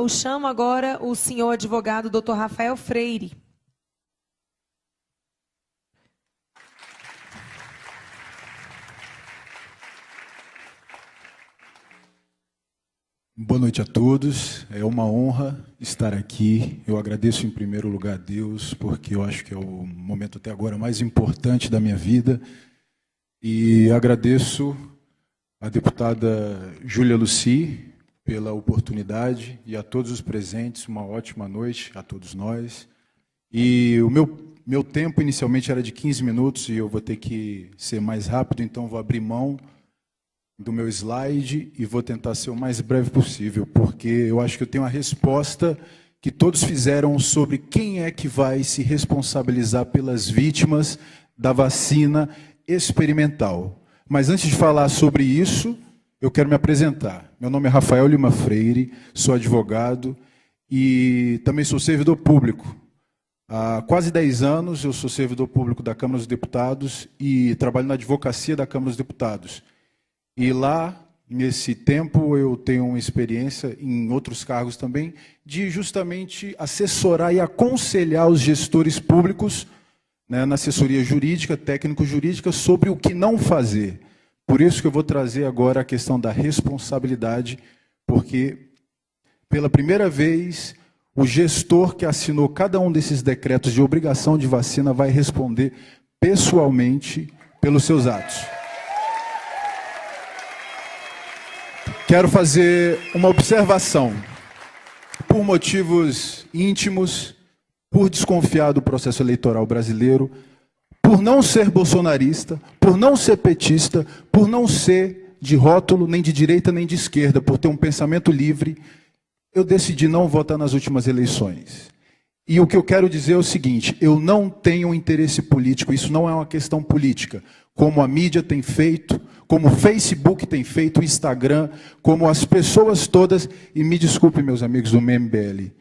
Eu chamo agora o senhor advogado Dr. Rafael Freire. Boa noite a todos, é uma honra estar aqui. Eu agradeço em primeiro lugar a Deus, porque eu acho que é o momento até agora mais importante da minha vida. E agradeço a deputada Júlia Lucy pela oportunidade e a todos os presentes, uma ótima noite a todos nós. E o meu tempo inicialmente era de 15 minutos e eu vou ter que ser mais rápido, então vou abrir mão do meu slide e vou tentar ser o mais breve possível, porque eu acho que eu tenho a resposta que todos fizeram sobre quem é que vai se responsabilizar pelas vítimas da vacina experimental. Mas antes de falar sobre isso, eu quero me apresentar. Meu nome é Rafael Lima Freire, sou advogado e também sou servidor público. Há quase 10 anos eu sou servidor público da Câmara dos Deputados e trabalho na advocacia da Câmara dos Deputados. E lá, nesse tempo, eu tenho uma experiência, em outros cargos também, de justamente assessorar e aconselhar os gestores públicos, né, na assessoria jurídica, técnico-jurídica, sobre o que não fazer. Por isso que eu vou trazer agora a questão da responsabilidade, porque, pela primeira vez, o gestor que assinou cada um desses decretos de obrigação de vacina vai responder pessoalmente pelos seus atos. Quero fazer uma observação. Por motivos íntimos, por desconfiar do processo eleitoral brasileiro, por não ser bolsonarista, por não ser petista, por não ser de rótulo nem de direita nem de esquerda, por ter um pensamento livre, eu decidi não votar nas últimas eleições. E o que eu quero dizer é o seguinte, eu não tenho interesse político, isso não é uma questão política, como a mídia tem feito, como o Facebook tem feito, o Instagram, como as pessoas todas, e me desculpem, meus amigos do MBL,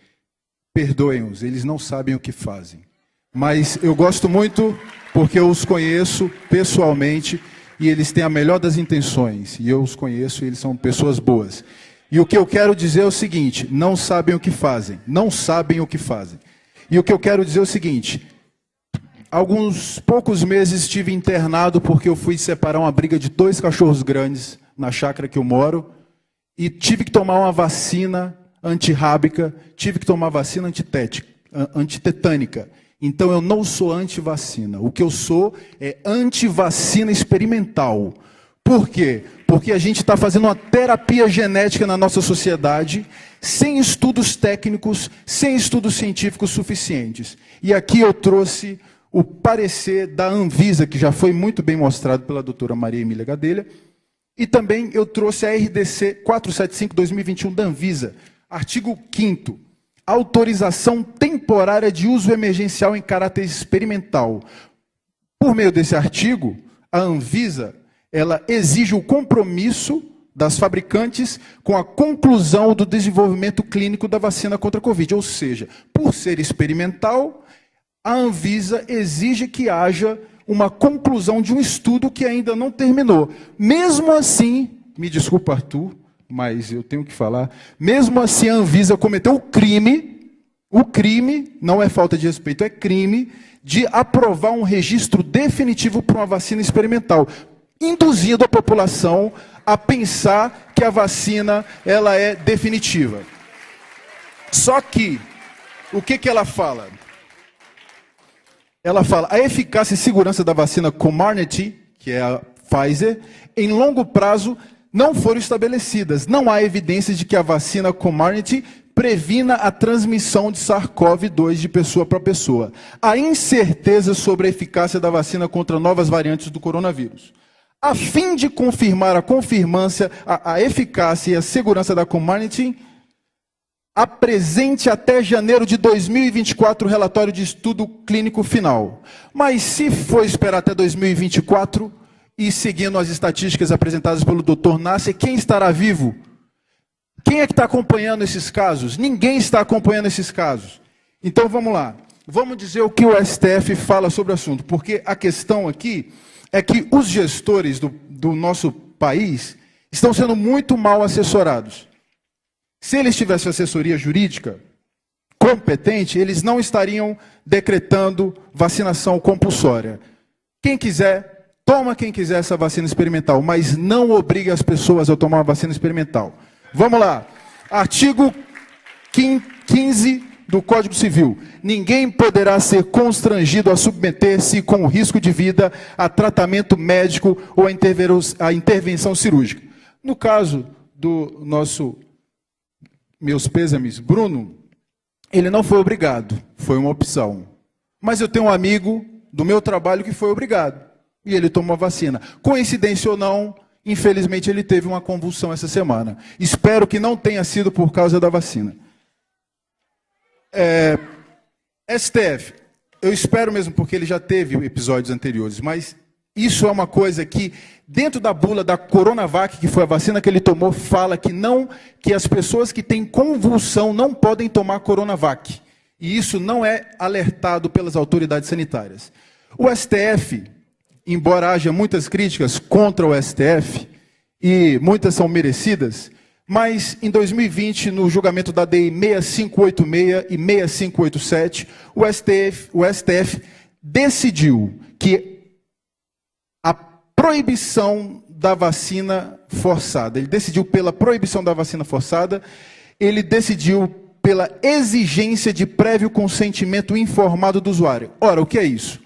perdoem-os, eles não sabem o que fazem. Mas eu gosto muito porque eu os conheço pessoalmente e eles têm a melhor das intenções, e eu os conheço e eles são pessoas boas. E o que eu quero dizer é o seguinte, não sabem o que fazem, não sabem o que fazem. E o que eu quero dizer é o seguinte, alguns poucos meses estive internado porque eu fui separar uma briga de 2 cachorros grandes na chácara que eu moro e tive que tomar uma vacina antirrábica, tive que tomar vacina antitetânica. Então eu não sou antivacina. O que eu sou é antivacina experimental. Por quê? Porque a gente está fazendo uma terapia genética na nossa sociedade sem estudos técnicos, sem estudos científicos suficientes. E aqui eu trouxe o parecer da Anvisa, que já foi muito bem mostrado pela doutora Maria Emília Gadelha, e também eu trouxe a RDC 475/2021 da Anvisa, artigo 5º, autorização temporária de uso emergencial em caráter experimental. Por meio desse artigo, a Anvisa, ela exige o compromisso das fabricantes com a conclusão do desenvolvimento clínico da vacina contra a Covid, ou seja, por ser experimental, a Anvisa exige que haja uma conclusão de um estudo que ainda não terminou. Mesmo assim, me desculpa, Arthur, mas eu tenho que falar, mesmo assim a Anvisa cometeu o crime, não é falta de respeito, é crime, de aprovar um registro definitivo para uma vacina experimental, induzindo a população a pensar que a vacina ela é definitiva. Só que, o que ela fala? Ela fala, a eficácia e segurança da vacina Comirnaty, que é a Pfizer, em longo prazo não foram estabelecidas. Não há evidências de que a vacina Comirnaty previna a transmissão de SARS-CoV-2 de pessoa para pessoa. Há incerteza sobre a eficácia da vacina contra novas variantes do coronavírus. A fim de confirmar a eficácia e a segurança da Comirnaty, apresente até janeiro de 2024 o relatório de estudo clínico final. Mas se for esperar até 2024, e seguindo as estatísticas apresentadas pelo Dr. Nasser, quem estará vivo? Quem é que está acompanhando esses casos? Ninguém está acompanhando esses casos. Então vamos lá. Vamos dizer o que o STF fala sobre o assunto, porque a questão aqui é que os gestores do nosso país estão sendo muito mal assessorados. Se eles tivessem assessoria jurídica competente, eles não estariam decretando vacinação compulsória. Quem quiser, toma quem quiser essa vacina experimental, mas não obrigue as pessoas a tomar a vacina experimental. Vamos lá. Artigo 15 do Código Civil. Ninguém poderá ser constrangido a submeter-se com risco de vida a tratamento médico ou a intervenção cirúrgica. No caso do meus pêsames, Bruno, ele não foi obrigado, foi uma opção. Mas eu tenho um amigo do meu trabalho que foi obrigado, e ele tomou a vacina. Coincidência ou não, infelizmente ele teve uma convulsão essa semana. Espero que não tenha sido por causa da vacina. STF, eu espero mesmo, porque ele já teve episódios anteriores, mas isso é uma coisa que, dentro da bula da Coronavac, que foi a vacina que ele tomou, fala que as pessoas que têm convulsão não podem tomar Coronavac. E isso não é alertado pelas autoridades sanitárias. O STF, embora haja muitas críticas contra o STF, e muitas são merecidas, mas em 2020, no julgamento da DI 6586 e 6587, o STF decidiu que a proibição da vacina forçada, ele decidiu pela proibição da vacina forçada, ele decidiu pela exigência de prévio consentimento informado do usuário. Ora, o que é isso?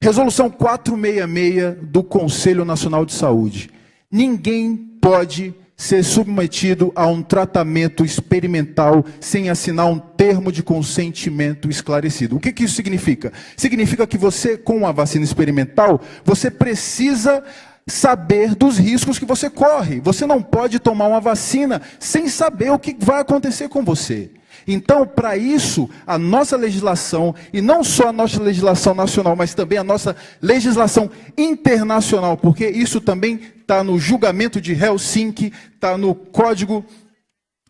Resolução 466 do Conselho Nacional de Saúde. Ninguém pode ser submetido a um tratamento experimental sem assinar um termo de consentimento esclarecido. O que isso significa? Significa que você, com a vacina experimental, você precisa saber dos riscos que você corre. Você não pode tomar uma vacina sem saber o que vai acontecer com você. Então, para isso, a nossa legislação, e não só a nossa legislação nacional, mas também a nossa legislação internacional, porque isso também está no julgamento de Helsinki, está no Código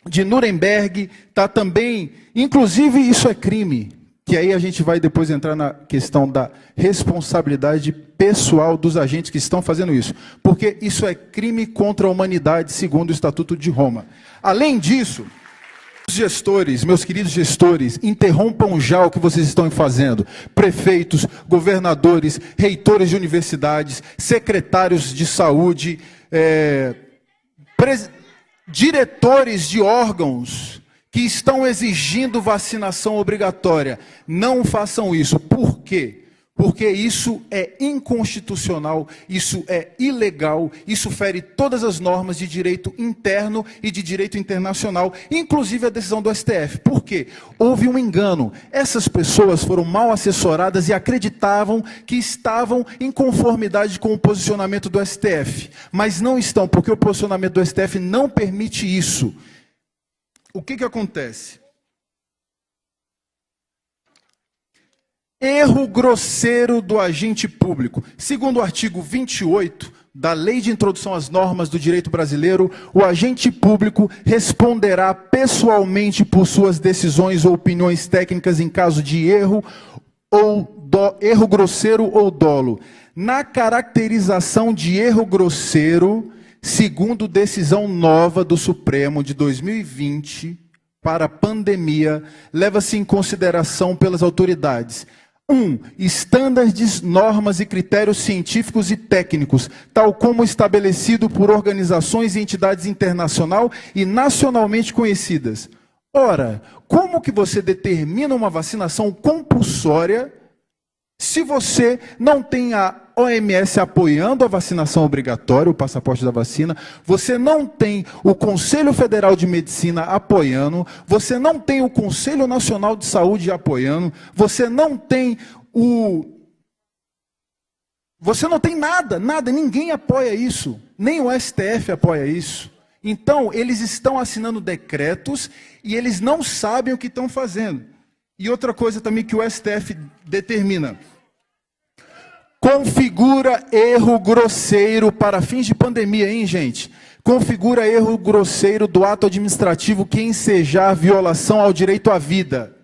de Nuremberg, está também, inclusive isso é crime, que aí a gente vai depois entrar na questão da responsabilidade pessoal dos agentes que estão fazendo isso, porque isso é crime contra a humanidade, segundo o Estatuto de Roma. Além disso, gestores, meus queridos gestores, interrompam já o que vocês estão fazendo. Prefeitos, governadores, reitores de universidades, secretários de saúde, diretores de órgãos que estão exigindo vacinação obrigatória. Não façam isso. Por quê? Porque isso é inconstitucional, isso é ilegal, isso fere todas as normas de direito interno e de direito internacional, inclusive a decisão do STF. Por quê? Houve um engano. Essas pessoas foram mal assessoradas e acreditavam que estavam em conformidade com o posicionamento do STF. Mas não estão, porque o posicionamento do STF não permite isso. O que acontece? Erro grosseiro do agente público. Segundo o artigo 28 da Lei de Introdução às Normas do Direito Brasileiro, o agente público responderá pessoalmente por suas decisões ou opiniões técnicas em caso de erro grosseiro ou dolo. Na caracterização de erro grosseiro, segundo decisão nova do Supremo de 2020, para a pandemia, leva-se em consideração pelas autoridades: 1. Estándares, normas e critérios científicos e técnicos, tal como estabelecido por organizações e entidades internacional e nacionalmente conhecidas. Ora, como que você determina uma vacinação compulsória se você não tem a OMS apoiando a vacinação obrigatória, o passaporte da vacina, você não tem o Conselho Federal de Medicina apoiando, você não tem o Conselho Nacional de Saúde apoiando, você não tem nada, ninguém apoia isso, nem o STF apoia isso. Então, eles estão assinando decretos e eles não sabem o que estão fazendo. E outra coisa também que o STF determina: configura erro grosseiro para fins de pandemia, hein, gente? Configura erro grosseiro do ato administrativo que ensejar violação ao direito à vida,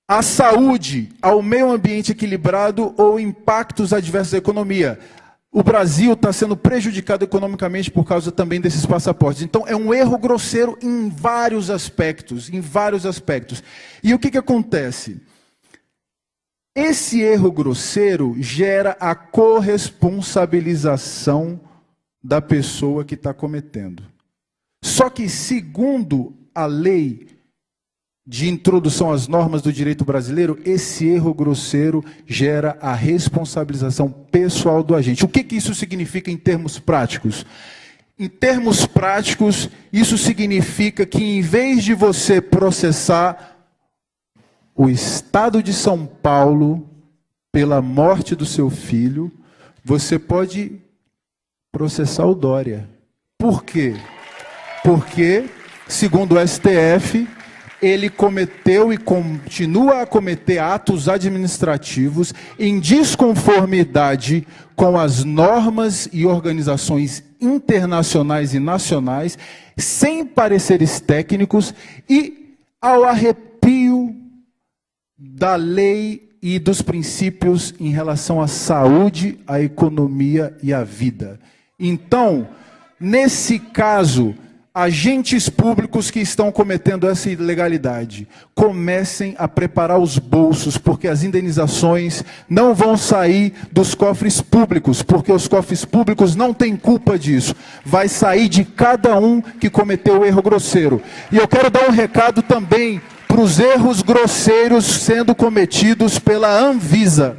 à saúde, ao meio ambiente equilibrado ou impactos adversos à economia. o Brasil está sendo prejudicado economicamente por causa também desses passaportes. Então, é um erro grosseiro em vários aspectos, E o que acontece? Esse erro grosseiro gera a corresponsabilização da pessoa que está cometendo. Só que, segundo a lei de introdução às normas do direito brasileiro, esse erro grosseiro gera a responsabilização pessoal do agente. O que isso significa em termos práticos? Em termos práticos, isso significa que em vez de você processar o Estado de São Paulo pela morte do seu filho, você pode processar o Dória. Por quê? Porque, segundo o STF, ele cometeu e continua a cometer atos administrativos em desconformidade com as normas e organizações internacionais e nacionais, sem pareceres técnicos e ao arrepio da lei e dos princípios em relação à saúde, à economia e à vida. Então, nesse caso, agentes públicos que estão cometendo essa ilegalidade, comecem a preparar os bolsos, porque as indenizações não vão sair dos cofres públicos, porque os cofres públicos não têm culpa disso. Vai sair de cada um que cometeu o erro grosseiro. E eu quero dar um recado também para os erros grosseiros sendo cometidos pela Anvisa.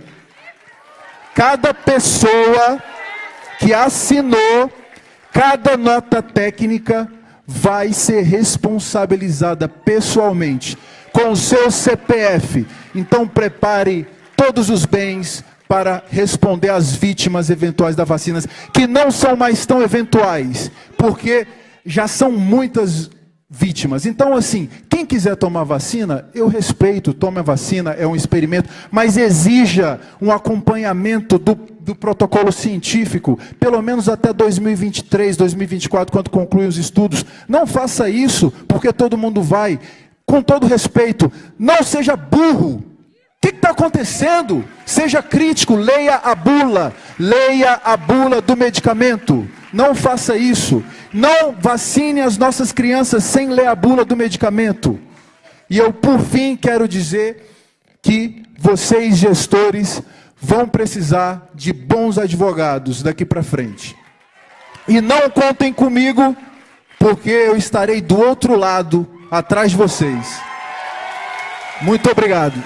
Cada pessoa que assinou cada nota técnica vai ser responsabilizada pessoalmente com o seu CPF. Então prepare todos os bens para responder às vítimas eventuais da vacina, que não são mais tão eventuais, porque já são muitas vítimas. Então, assim, quem quiser tomar vacina, eu respeito, tome a vacina, é um experimento, mas exija um acompanhamento do protocolo científico, pelo menos até 2023, 2024, quando concluem os estudos. Não faça isso, porque todo mundo vai. Com todo respeito, não seja burro. O que está acontecendo? Seja crítico, leia a bula do medicamento. Não faça isso. Não vacine as nossas crianças sem ler a bula do medicamento. E eu, por fim, quero dizer que vocês, gestores, vão precisar de bons advogados daqui para frente. E não contem comigo, porque eu estarei do outro lado, atrás de vocês. Muito obrigado.